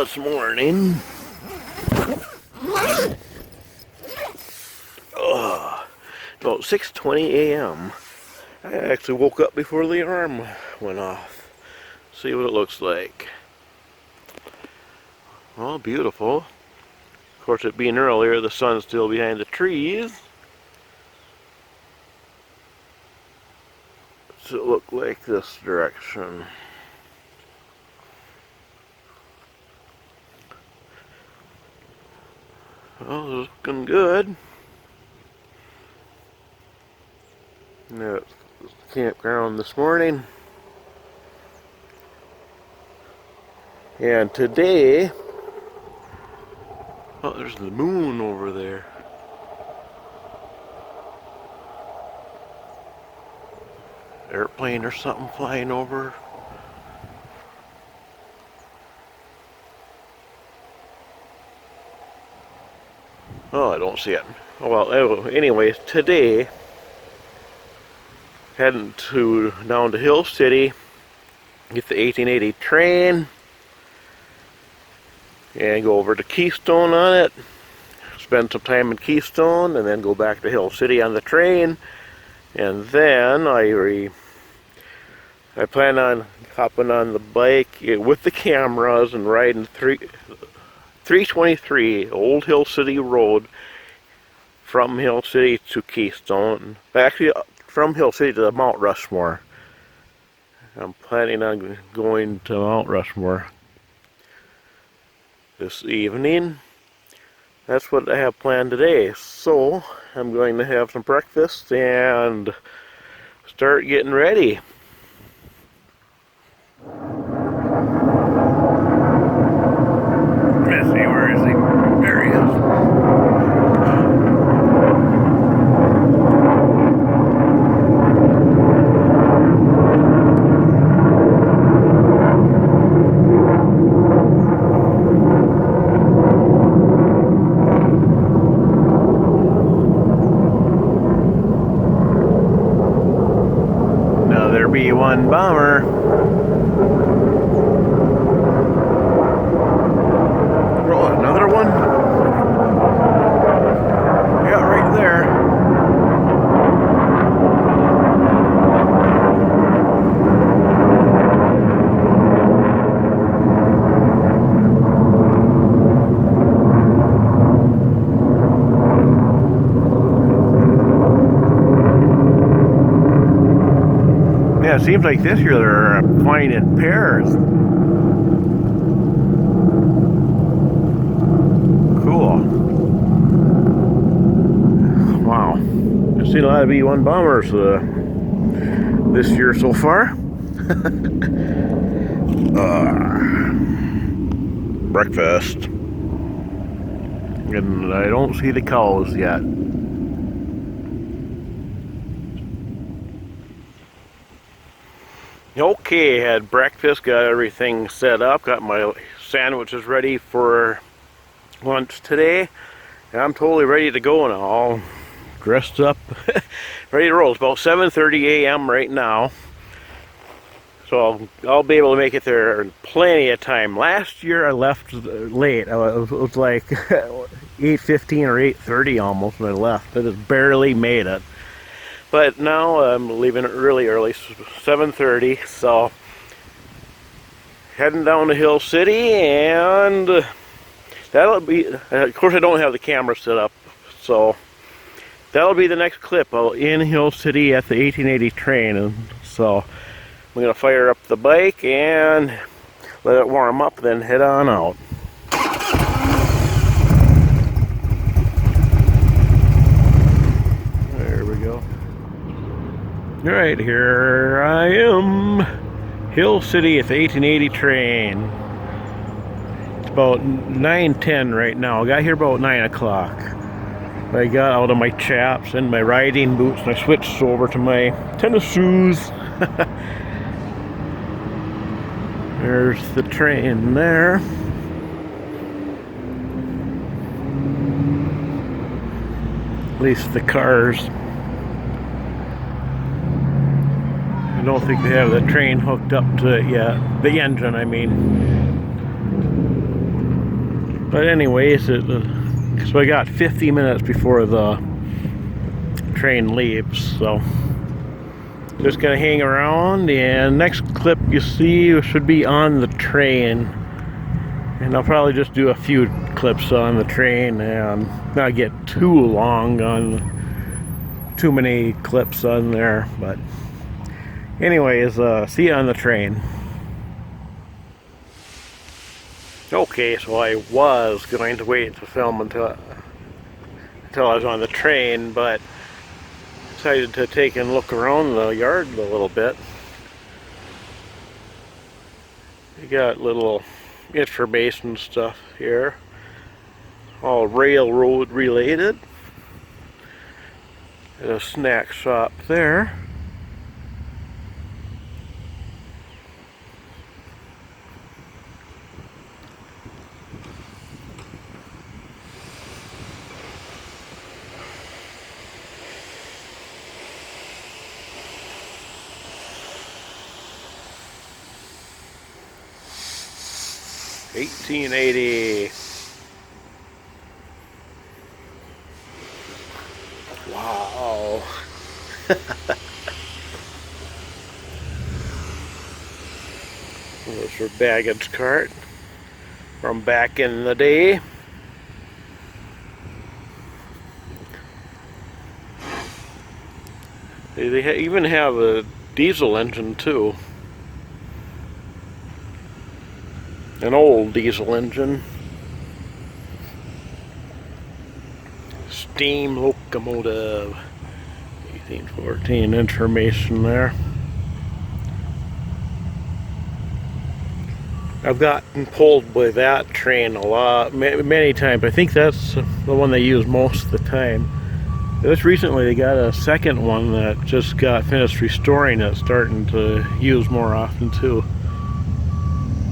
Well, it's morning. About 6:20 a.m. I actually woke up before the alarm went off. See what it looks like. Well, beautiful. Of course, it being earlier, the sun's still behind the trees. What's it look like this direction? Well, it's looking good. Now it's the campground this morning. And today, oh, there's the moon over there. Airplane or something flying over. Oh, I don't see it. Oh, well, anyways, today, heading down to Hill City, get the 1880 train, and go over to Keystone on it, spend some time in Keystone, and then go back to Hill City on the train, and then I plan on hopping on the bike with the cameras and riding 323 Old Hill City Road from Hill City to Keystone. Actually, from Hill City to Mount Rushmore. I'm planning on going to Mount Rushmore this evening. That's what I have planned today. So, I'm going to have some breakfast and start getting ready. Let's see, where is he? There he is. Now there be one bomber. Another one? Yeah, right there. Yeah, it seems like this year they're flying in pairs. Cool. Wow. I've seen a lot of E-1 bombers this year so far. Breakfast. And I don't see the cows yet. Okay, had breakfast, got everything set up, got my sandwiches ready for lunch today, and I'm totally ready to go now, all dressed up, ready to roll. It's about 7:30 a.m. right now, so I'll be able to make it there in plenty of time. Last year I left late. It was like 8:15 or 8:30 almost when I left. I just barely made it. But now I'm leaving really early, 7:30, so heading down to Hill City, and that'll be, of course I don't have the camera set up, so that'll be the next clip in Hill City at the 1880 train. And so I'm going to fire up the bike and let it warm up, then head on out. There we go. Alright, here I am, Hill City at the 1880 train. About 9:10 right now. I got here about 9 o'clock. I got out of my chaps and my riding boots and I switched over to my tennis shoes. There's the train there. At least the cars. I don't think they have the train hooked up to it yet. The engine, I mean. But anyways, so I got 50 minutes before the train leaves, so just gonna hang around, and next clip you see should be on the train, and I'll probably just do a few clips on the train and not get too long on too many clips on there. But anyways, see you on the train. Okay, so I was going to wait to film until I was on the train, but decided to take and look around the yard a little bit. You got little information stuff here, all railroad related. There's a snack shop there. $18.80. Wow. Those are baggage cart from back in the day. They even have a diesel engine too. An old diesel engine. Steam locomotive. 1814 information there. I've gotten pulled by that train a lot, many times. I think that's the one they use most of the time. Just recently they got a second one that just got finished restoring it, starting to use more often too.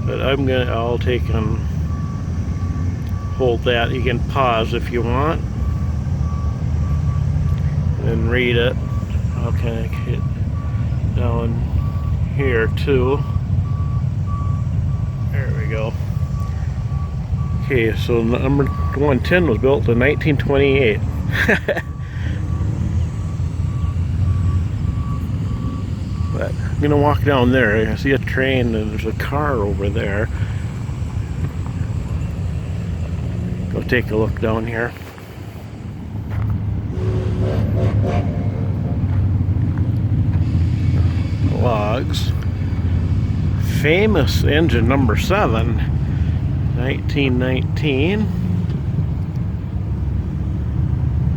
But I'll take and hold that. You can pause if you want and read it. Okay, hit down here too. There we go. Okay, so number 110 was built in 1928. But I'm gonna walk down there. I see a train and there's a car over there. Go take a look down here. Logs. Famous engine number 7, 1919.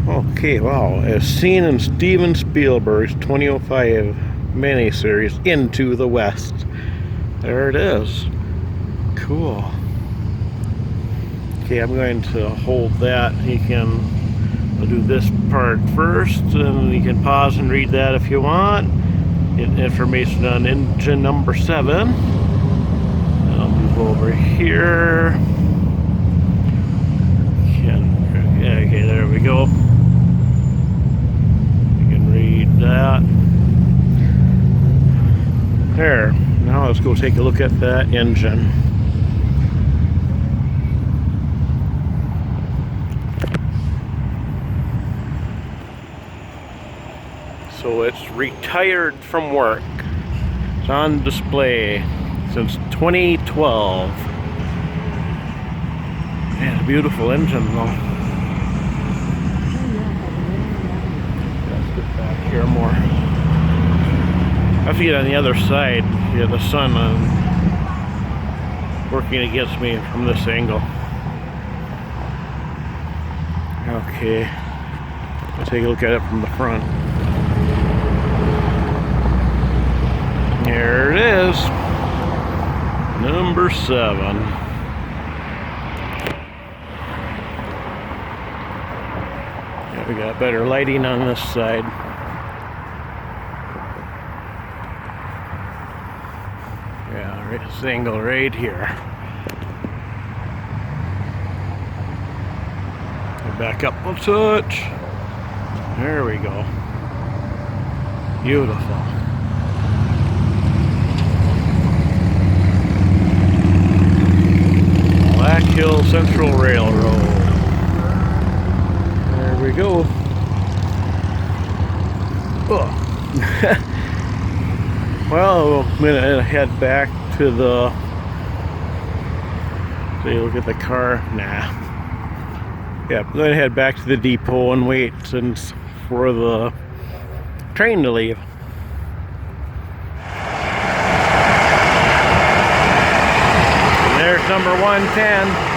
Okay, wow. As seen in Steven Spielberg's 2005 miniseries Into the West. There it is. Cool. Okay, I'm going to hold that. I'll do this part first, and you can pause and read that if you want. Get information on engine number 7. I'll move over here. Okay, there we go. You can read that. There. Now let's go take a look at that engine. So it's retired from work. It's on display since 2012. Man, a beautiful engine though. Let's get back here more. I have to get on the other side. Yeah, the sun working against me from this angle. Okay, let's take a look at it from the front. There it is, number 7. Yeah, we got better lighting on this side. Yeah, right, this angle right here. Back up a touch. There we go. Beautiful. Black Hills South Central Railroad. There we go. Oh. Well, I'm gonna head back to the. See, look at the car. Nah. Yeah, I'm gonna head back to the depot and wait since for the train to leave. And there's number 110.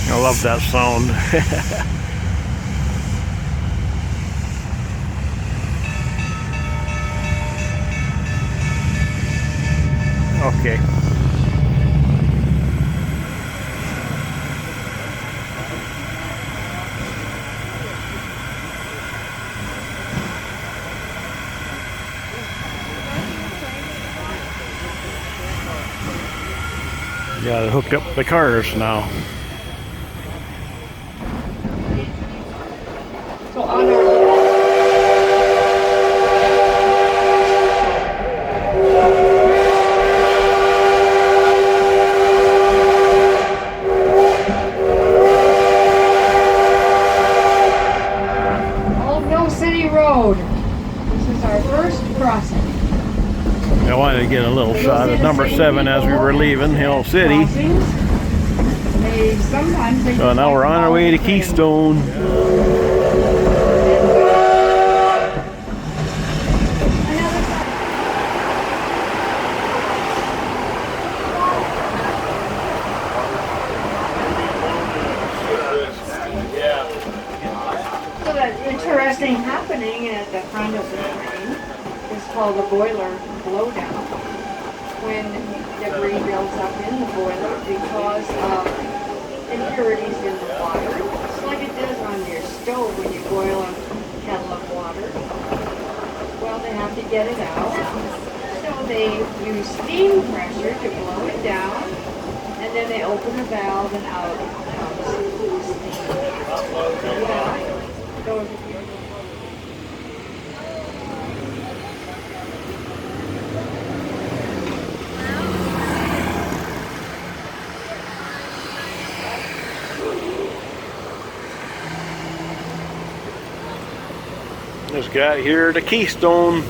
I love that sound. Okay. Yeah, they hooked up the cars now. So on our Old Mill City Road. This is our first crossing. I wanted to get a little shot of number 7 as we were leaving Hill City. So now we're on our way to Keystone. So that interesting happening at the front of the train is called a boiler blowdown. When debris builds up in the boiler because of impurities in the water, just like it does on your stove when you boil a kettle of water. Well, they have to get it out. So they use steam pressure to blow it down, and then they open a valve and out comes steam. Yeah. So Just got here to Keystone.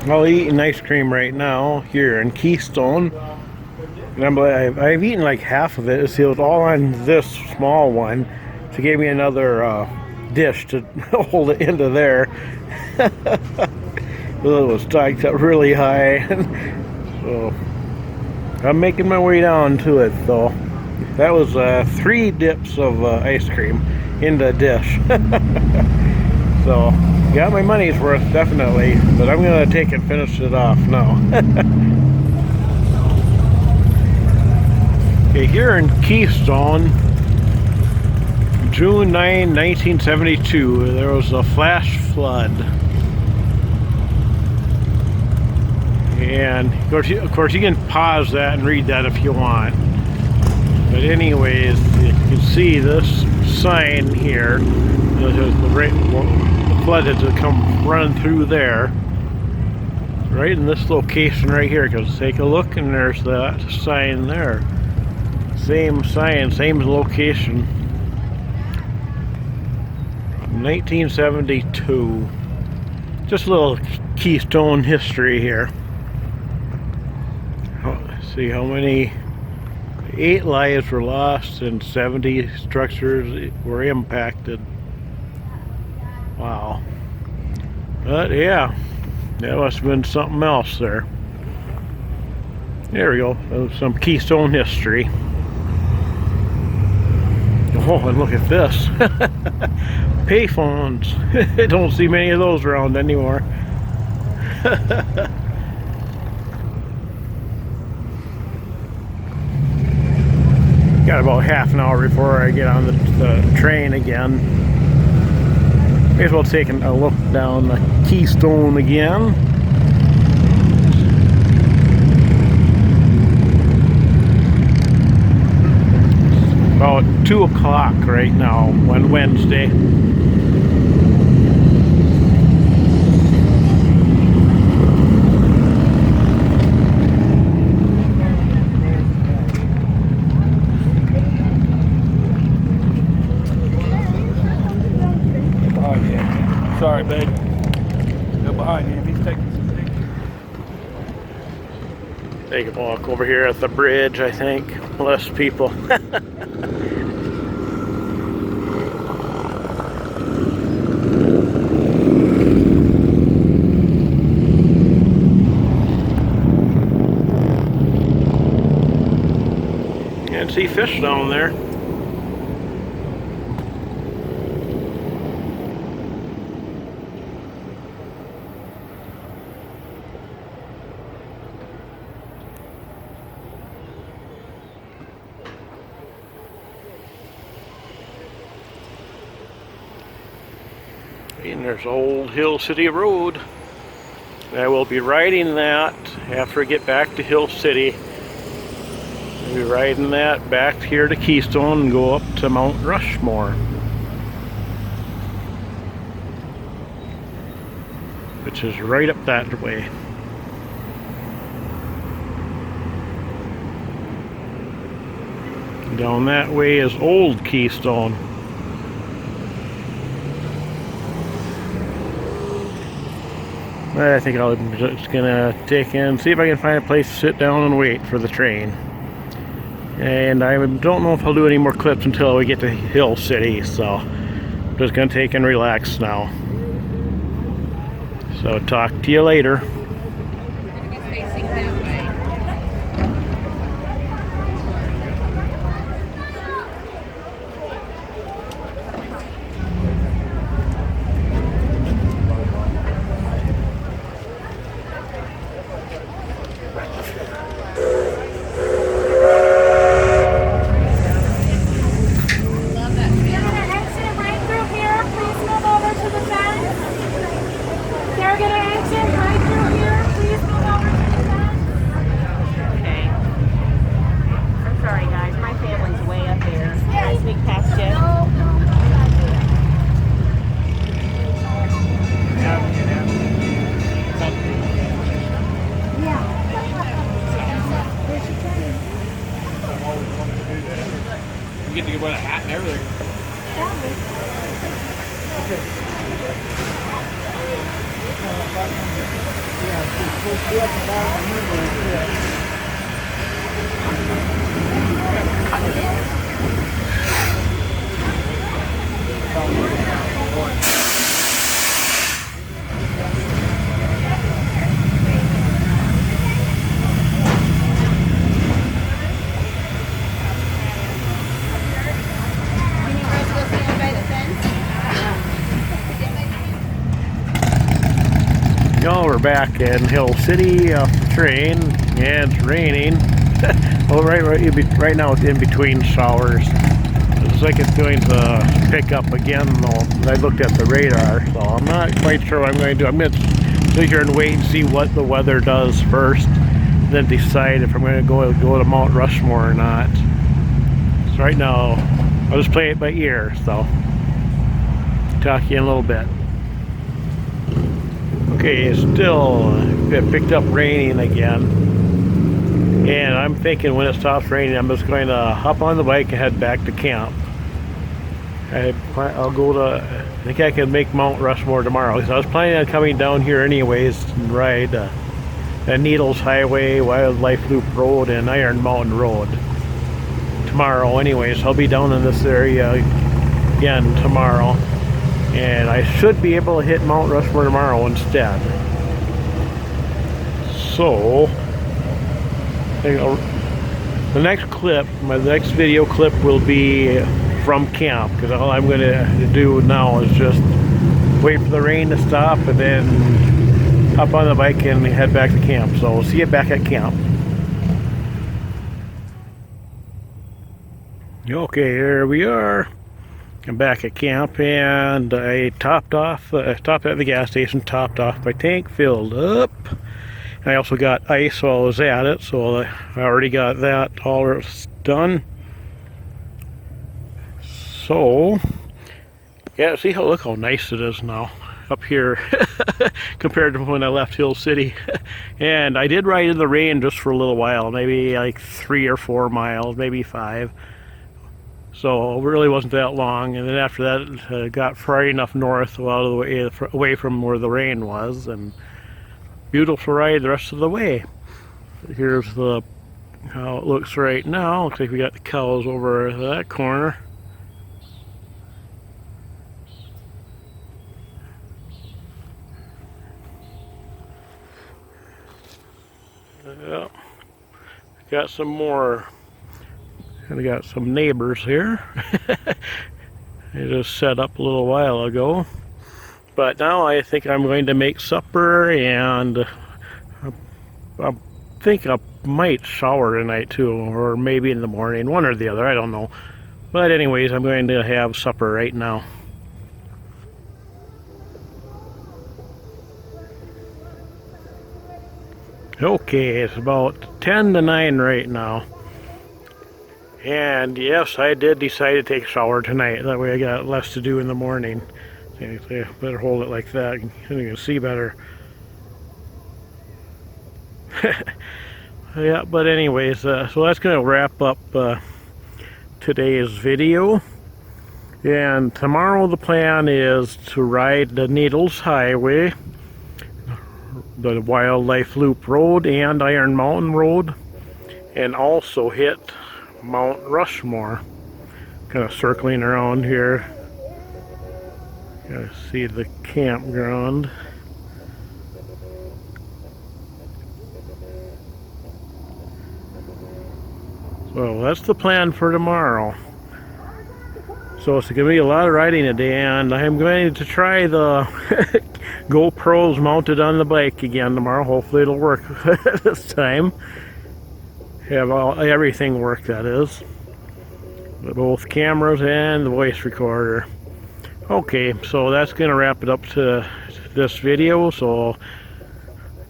I'll eat ice cream right now here in Keystone. And I've eaten like half of it. See, it was all on this small one. She gave me another dish to hold it into there. It was stacked up really high. So I'm making my way down to it though. That was 3 dips of ice cream in the dish. So got my money's worth definitely, but I'm gonna take and finish it off now. Okay, here in Keystone, June 9, 1972, there was a flash flood. And of course you can pause that and read that if you want. But anyways, you can see this sign here. The flood had to come running through there. Right in this location right here. Because take a look and there's that sign there. Same sign, same location. 1972. Just a little Keystone history here. See how many 8 lives were lost and 70 structures were impacted. Wow. But yeah, that must have been something else there. There we go. That was some Keystone history. Oh, and look at this. Payphones. I don't see many of those around anymore. Got about half an hour before I get on the train again. May as well take a look down the Keystone again. About 2 o'clock right now on Wednesday. Sorry, babe. Go behind him. He's taking some pictures. Take a walk over here at the bridge, I think. Less people. Can't see fish down there. And there's Old Hill City Road. I will be riding that after I get back to Hill City. I'll be riding that back here to Keystone and go up to Mount Rushmore, which is right up that way. Down that way is Old Keystone. I think I'm just gonna take and see if I can find a place to sit down and wait for the train. And I don't know if I'll do any more clips until we get to Hill City, so I'm just gonna take and relax now. So talk to you later. You get to wear a hat and everything. Y'all, we're back in Hill City off the train, and it's raining. Well, right now it's in between showers. Looks like it's going to pick up again, though. I looked at the radar, so I'm not quite sure what I'm going to do. I'm going to sit here and wait and see what the weather does first, then decide if I'm going to go to Mount Rushmore or not. So right now, I'll just play it by ear, so talk to you in a little bit. Okay, it picked up raining again, and I'm thinking when it stops raining, I'm just going to hop on the bike and head back to camp. I'll go to, I think I can make Mount Rushmore tomorrow, because I was planning on coming down here anyways and ride the Needles Highway, Wildlife Loop Road, and Iron Mountain Road tomorrow anyways. I'll be down in this area again tomorrow. And I should be able to hit Mount Rushmore tomorrow instead. So, the next clip, my next video clip will be from camp, because all I'm going to do now is just wait for the rain to stop and then hop on the bike and head back to camp. So we'll see you back at camp. Okay, here we are. I'm back at camp, and I stopped at the gas station, topped off my tank, filled up. I also got ice while I was at it, so I already got that all done. So, yeah, see look how nice it is now up here compared to when I left Hill City. And I did ride in the rain just for a little while, maybe like 3 or 4 miles, maybe 5. So it really wasn't that long, and then after that it got far enough north, out of the way, away from where the rain was, and beautiful ride the rest of the way. Here's how it looks right now. Looks like we got the cows over that corner. Yeah, got some more. We got some neighbors here. They just set up a little while ago. But now I think I'm going to make supper, and I think I might shower tonight too, or maybe in the morning, one or the other, I don't know. But anyways, I'm going to have supper right now. Okay, it's about 10 to 9 right now. And yes, I did decide to take a shower tonight. That way I got less to do in the morning. I better hold it like that, and you can see better. Yeah, but anyways, so that's going to wrap up today's video. And tomorrow the plan is to ride the Needles Highway, the Wildlife Loop Road, and Iron Mountain Road, and also hit Mount Rushmore. Kind of circling around here. Gotta see the campground. So that's the plan for tomorrow. So it's going to be a lot of riding today, and I'm going to try the GoPros mounted on the bike again tomorrow. Hopefully it'll work this time. Have everything work, that is. Both cameras and the voice recorder. Okay, so that's going to wrap it up to this video. So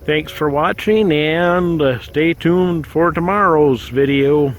thanks for watching, and stay tuned for tomorrow's video.